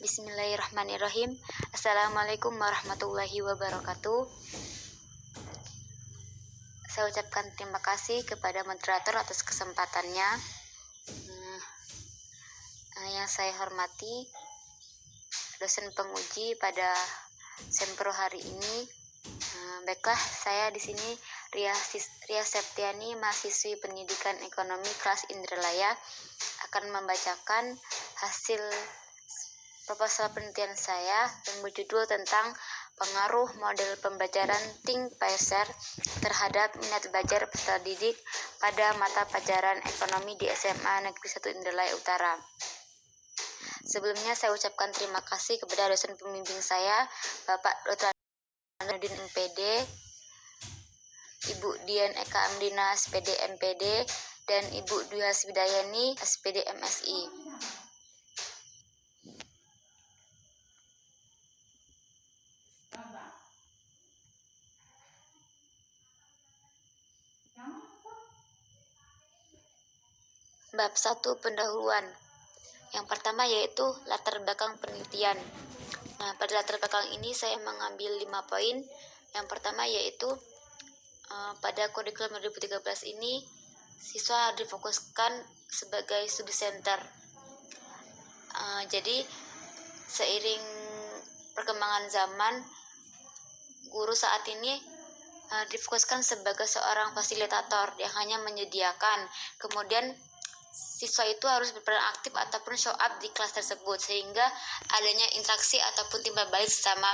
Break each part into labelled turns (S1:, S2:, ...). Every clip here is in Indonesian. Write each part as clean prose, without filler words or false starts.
S1: Bismillahirrahmanirrahim. Assalamualaikum warahmatullahi wabarakatuh. Saya ucapkan terima kasih kepada moderator atas kesempatannya. Yang saya hormati dosen penguji pada sempro hari ini. Baiklah, saya di sini Ria Septiani, mahasiswi Pendidikan Ekonomi kelas Indralaya, akan membacakan hasil proposal penelitian saya yang berjudul tentang pengaruh model pembelajaran Think Pacer terhadap minat belajar peserta didik pada mata pelajaran ekonomi di SMA Negeri 1 Indralaya Utara. Sebelumnya saya ucapkan terima kasih kepada dosen pembimbing saya, Bapak Dr. Nudin MPD, Ibu Dian Eka Amdina SPD MPD, dan Ibu Dwi Hasbidayani SPD MSI. Bab 1, pendahuluan. Yang pertama yaitu latar belakang penelitian. Pada latar belakang ini saya mengambil 5 poin. Yang pertama yaitu pada kurikulum 2013 ini siswa difokuskan sebagai studi center. Jadi seiring perkembangan zaman, guru saat ini difokuskan sebagai seorang fasilitator yang hanya menyediakan. Kemudian siswa itu harus berperan aktif ataupun show up di kelas tersebut, sehingga adanya interaksi ataupun timbal balik sama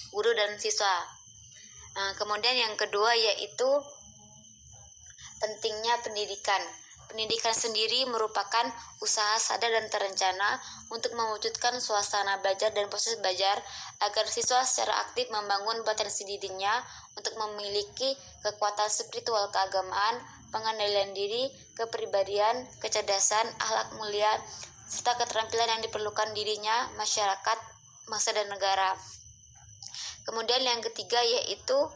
S1: guru dan siswa. Kemudian yang kedua yaitu pentingnya pendidikan. Pendidikan sendiri merupakan usaha sadar dan terencana untuk mewujudkan suasana belajar dan proses belajar agar siswa secara aktif membangun potensi dirinya untuk memiliki kekuatan spiritual keagamaan, pengendalian diri, kepribadian, kecerdasan, akhlak mulia, serta keterampilan yang diperlukan dirinya, masyarakat, bangsa, dan negara. Kemudian yang ketiga yaitu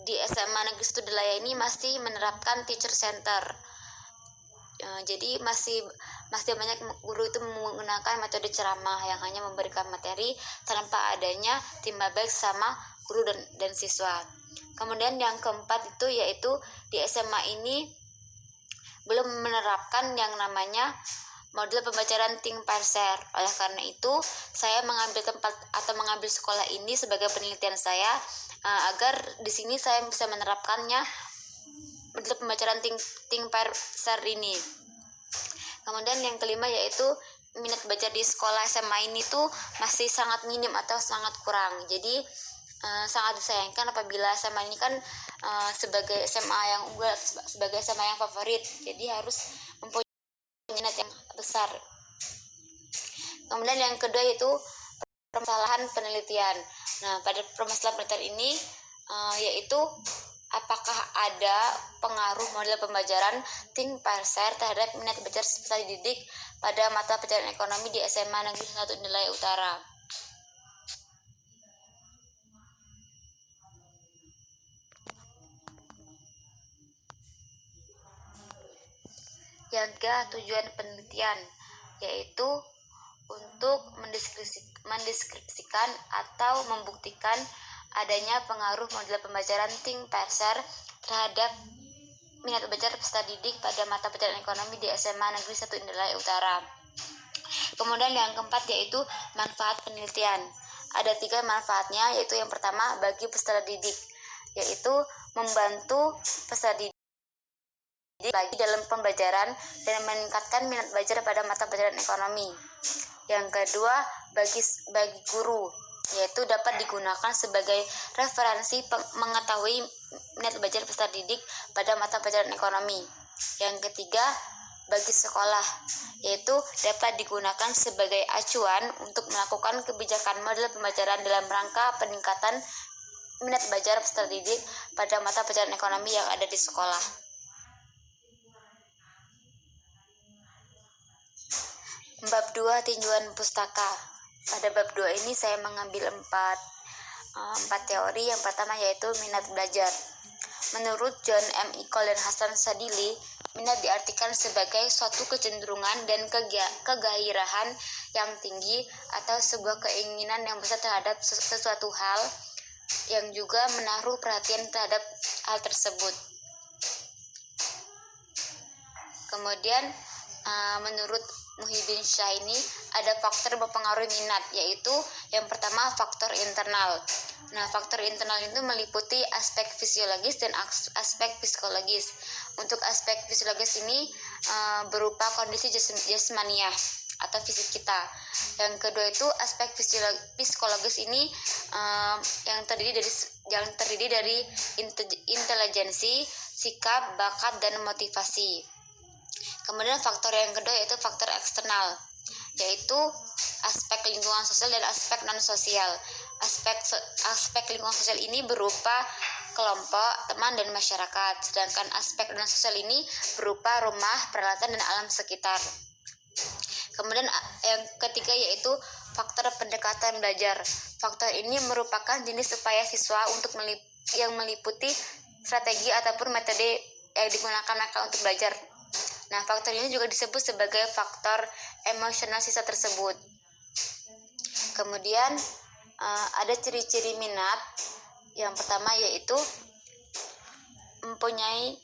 S1: di SMA Negeri 1 Indralaya ini masih menerapkan teacher center. Jadi masih banyak guru itu menggunakan metode ceramah yang hanya memberikan materi tanpa adanya timbal balik sama guru dan siswa. Kemudian yang keempat itu yaitu di SMA ini belum menerapkan yang namanya model pembelajaran Think Pacer. Oleh karena itu, saya mengambil sekolah ini sebagai penelitian saya agar di sini saya bisa menerapkannya model pembelajaran Think Pacer ini. Kemudian yang kelima yaitu minat belajar di sekolah SMA ini tuh masih sangat minim atau sangat kurang. Jadi sangat disayangkan apabila SMA ini kan sebagai SMA yang unggul, sebagai SMA yang favorit, jadi harus mempunyai minat yang besar. Kemudian yang kedua yaitu permasalahan penelitian. Pada permasalahan penelitian ini yaitu apakah ada pengaruh model pembelajaran Think Pacer terhadap minat belajar peserta didik pada mata pelajaran ekonomi di SMA Negeri 1 Indralaya Utara. Yang ketiga, tujuan penelitian yaitu untuk mendeskripsikan atau membuktikan adanya pengaruh model pembelajaran Think Pacer terhadap minat belajar peserta didik pada mata pelajaran ekonomi di SMA Negeri 1 Indralaya Utara. Kemudian yang keempat yaitu manfaat penelitian. Ada 3 manfaatnya, yaitu yang pertama bagi peserta didik, yaitu membantu peserta didik lagi dalam pembelajaran dan meningkatkan minat belajar pada mata pelajaran ekonomi. Yang kedua, bagi guru, yaitu dapat digunakan sebagai referensi mengetahui minat belajar peserta didik pada mata pelajaran ekonomi. Yang ketiga, bagi sekolah, yaitu dapat digunakan sebagai acuan untuk melakukan kebijakan model pembelajaran dalam rangka peningkatan minat belajar peserta didik pada mata pelajaran ekonomi yang ada di sekolah. Bab 2, tinjauan pustaka. Pada bab 2 ini saya mengambil 4 teori. Yang pertama yaitu minat belajar. Menurut John M. Icole dan Hasan Sadili, Minat diartikan sebagai suatu kecenderungan dan kegairahan yang tinggi atau sebuah keinginan yang besar terhadap sesuatu hal yang juga menaruh perhatian terhadap hal tersebut. Kemudian menurut Muhyiddin Syah ini ada faktor mempengaruhi minat, yaitu yang pertama faktor internal. Nah, faktor internal itu meliputi aspek fisiologis dan aspek psikologis. Untuk aspek fisiologis ini berupa kondisi jasmaniah atau fisik kita. Yang kedua itu aspek psikologis ini yang terdiri dari intelijensi, sikap, bakat, dan motivasi. Kemudian faktor yang kedua yaitu faktor eksternal, yaitu aspek lingkungan sosial dan aspek non sosial. Aspek lingkungan sosial ini berupa kelompok, teman, dan masyarakat, sedangkan aspek non sosial ini berupa rumah, peralatan, dan alam sekitar. Kemudian yang ketiga yaitu faktor pendekatan belajar. Faktor ini merupakan jenis upaya siswa untuk yang meliputi strategi ataupun metode yang digunakan mereka untuk belajar. Nah, faktor ini juga disebut sebagai faktor emosional siswa tersebut. Kemudian ada ciri-ciri minat. Yang pertama yaitu mempunyai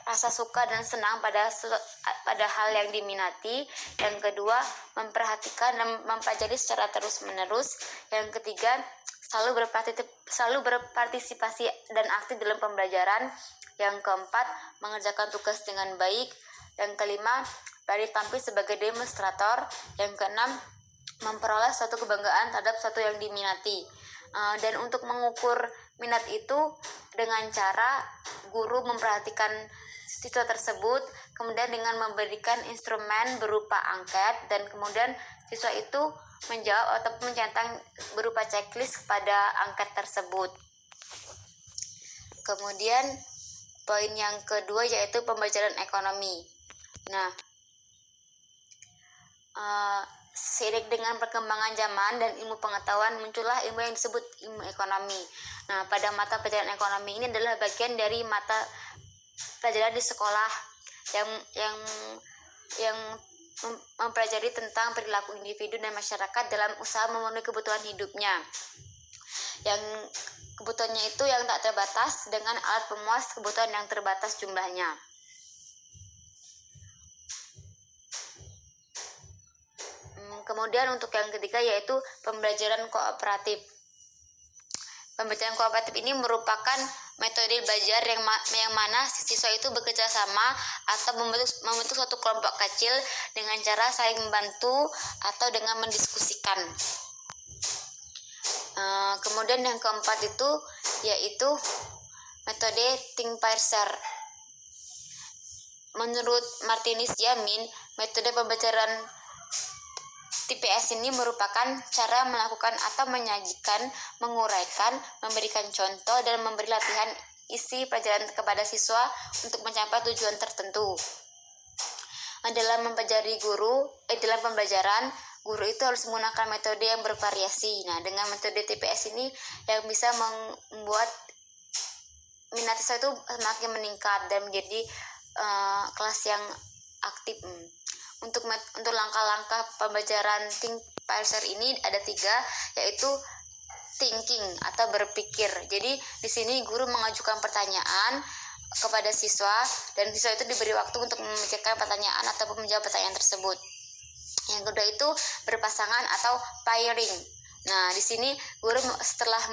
S1: rasa suka dan senang pada hal yang diminati. Yang kedua, memperhatikan dan mempelajari secara terus-menerus. Yang ketiga, selalu berpartisipasi dan aktif dalam pembelajaran. Yang keempat, mengerjakan tugas dengan baik. Yang kelima, berani tampil sebagai demonstrator. Yang keenam, memperoleh suatu kebanggaan terhadap sesuatu yang diminati. Dan untuk mengukur minat itu dengan cara guru memperhatikan siswa tersebut, kemudian dengan memberikan instrumen berupa angket, dan kemudian siswa itu menjawab atau mencentang berupa checklist pada angket tersebut. Kemudian poin yang kedua yaitu pembelajaran ekonomi. Nah, seiring dengan perkembangan zaman dan ilmu pengetahuan, muncullah ilmu yang disebut ilmu ekonomi. Nah, pada mata pelajaran ekonomi ini adalah bagian dari mata pelajaran di sekolah yang mempelajari tentang perilaku individu dan masyarakat dalam usaha memenuhi kebutuhan hidupnya. Yang kebutuhannya itu yang tak terbatas dengan alat pemuas kebutuhan yang terbatas jumlahnya. Kemudian untuk yang ketiga yaitu pembelajaran kooperatif. Pembelajaran kooperatif ini merupakan metode belajar yang mana siswa itu bekerja sama atau membentuk suatu kelompok kecil dengan cara saling membantu atau dengan mendiskusikan. Kemudian yang keempat itu yaitu metode think pair share. Menurut Martinus Yamin, metode pembelajaran TPS ini merupakan cara melakukan atau menyajikan, menguraikan, memberikan contoh, dan memberi latihan isi pelajaran kepada siswa untuk mencapai tujuan tertentu. Dalam pembelajaran, guru itu harus menggunakan metode yang bervariasi. Nah, dengan metode TPS ini yang bisa membuat minat siswa itu semakin meningkat dan menjadi kelas yang aktif. Untuk langkah-langkah pembelajaran think pair share ini ada 3, yaitu thinking atau berpikir. Jadi di sini guru mengajukan pertanyaan kepada siswa dan siswa itu diberi waktu untuk memikirkan pertanyaan ataupun menjawab pertanyaan tersebut. Yang kedua itu berpasangan atau pairing. Nah, di sini guru setelah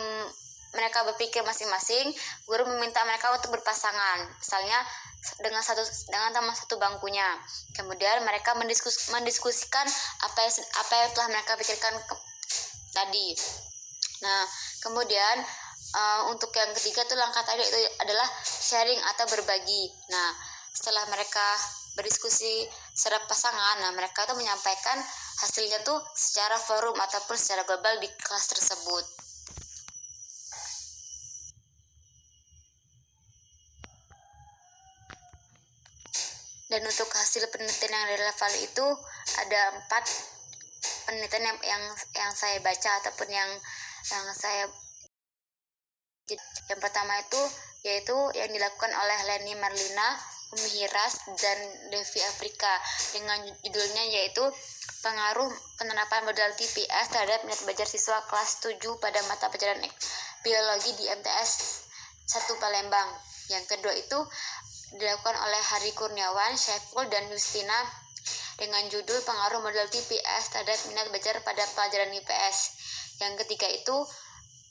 S1: mereka berpikir masing-masing, guru meminta mereka untuk berpasangan. Misalnya dengan teman satu bangkunya. Kemudian mereka mendiskusikan apa yang telah mereka pikirkan tadi. Nah, kemudian untuk yang ketiga tuh langkah tadi itu adalah sharing atau berbagi. Nah, setelah mereka berdiskusi secara pasangan, nah mereka tuh menyampaikan hasilnya tuh secara forum ataupun secara global di kelas tersebut. Dan untuk hasil penelitian yang relevan itu ada 4 penelitian yang saya baca ataupun yang saya. Yang pertama itu yaitu yang dilakukan oleh Leni Marlina Umihiras dan Devi Afrika dengan judulnya yaitu pengaruh penerapan modal TPS terhadap minat belajar siswa kelas 7 pada mata pelajaran biologi di MTS 1 Palembang. Yang kedua itu dilakukan oleh Hari Kurniawan, Syaiful, dan Justina dengan judul pengaruh modal TPS terhadap minat belajar pada pelajaran IPS. Yang ketiga itu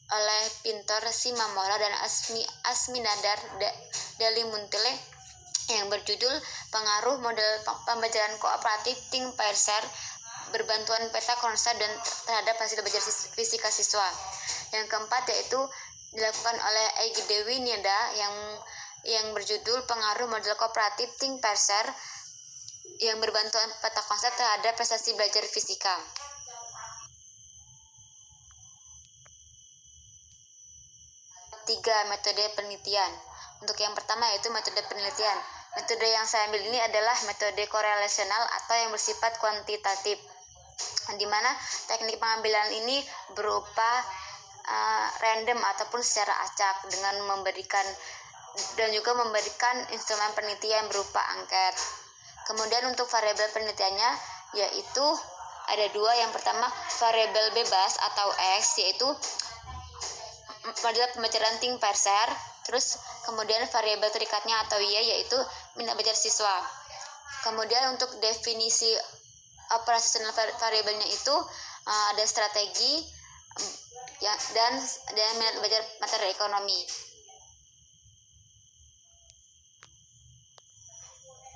S1: oleh Pintor Simamora dan Asminadar Dali Muntile yang berjudul pengaruh model pembelajaran kooperatif Think Parser berbantuan peta konsep dan terhadap hasil belajar fisika siswa. Yang keempat yaitu dilakukan oleh Egy Dewi Nida yang berjudul pengaruh model kooperatif Think Parser yang berbantuan peta konsep terhadap prestasi belajar fisika. Tiga, metode penelitian. Untuk yang pertama yaitu metode penelitian. Metode yang saya ambil ini adalah metode korelasional atau yang bersifat kuantitatif, di mana teknik pengambilan ini berupa random ataupun secara acak dengan memberikan instrumen penelitian berupa angket. Kemudian untuk variabel penelitiannya yaitu ada dua. Yang pertama variabel bebas atau X, yaitu model pembelajaran Think Parser. Terus kemudian variabel terikatnya atau Y yaitu minat belajar siswa. Kemudian untuk definisi operasional variabelnya itu ada strategi dan minat belajar materi ekonomi.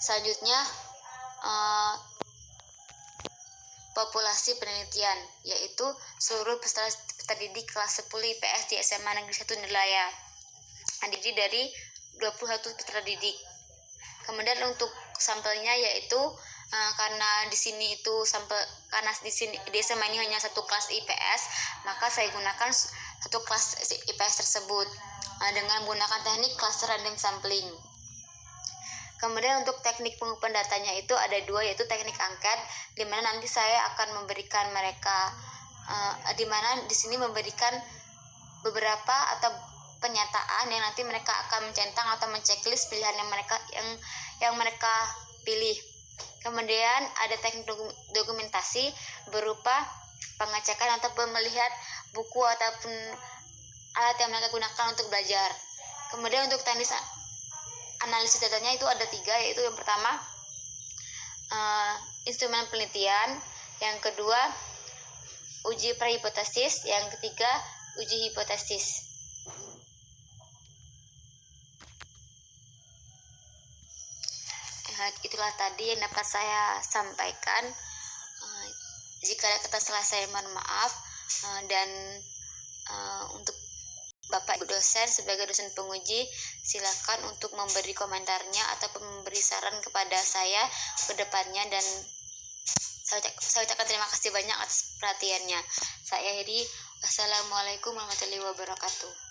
S1: Selanjutnya populasi penelitian, yaitu seluruh peserta didik kelas 10 IPS di SMA Negeri 1 Nilaya, terdiri dari 21 peserta didik. Kemudian untuk sampelnya yaitu karena di sini di SMA ini hanya satu kelas IPS, maka saya gunakan satu kelas IPS tersebut dengan menggunakan teknik cluster random sampling. Kemudian untuk teknik pengumpulan datanya itu ada dua, yaitu teknik angket, di mana nanti saya akan memberikan mereka di mana di sini memberikan beberapa atau pernyataan yang nanti mereka akan mencentang atau menceklis pilihan yang mereka pilih. Kemudian ada teknik dokumentasi berupa pengecekan ataupun melihat buku ataupun alat yang mereka gunakan untuk belajar. Kemudian untuk teknis analisis datanya itu ada tiga, yaitu yang pertama instrumen penelitian, yang kedua uji prahipotesis, yang ketiga uji hipotesis. Itulah tadi yang dapat saya sampaikan. Jika ada kata salah saya mohon maaf, dan untuk Bapak Ibu dosen sebagai dosen penguji silakan untuk memberi komentarnya ataupun memberi saran kepada saya ke depannya, dan saya ucapkan terima kasih banyak atas perhatiannya. Saya akhiri. Wassalamualaikum warahmatullahi wabarakatuh.